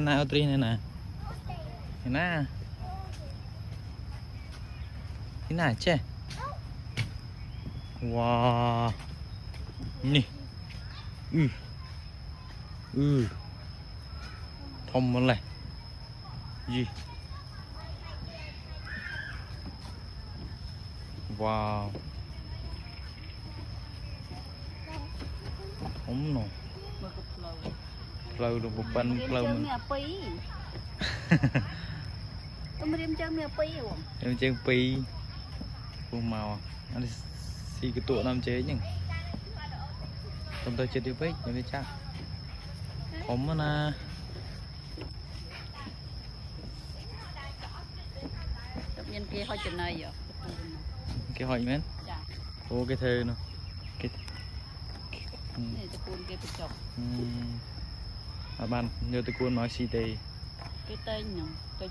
nào tri này nè nè thế nào chứ wow nè thông một này gì wow không nè lâu được một bên lâu em chơi mèo pi rồi em chơi pi cùng màu anh xì cái tụ nam chế nhưng không tôi chơi đi với nhưng đi chắc không nè nhân kia hơi chừng này rồi cái hỏi mến ô cái thơ nó cái này tôi cuốn kia tôi chọc bạn nhớ tôi cuốn nói xì tê cái tên nhỉ tên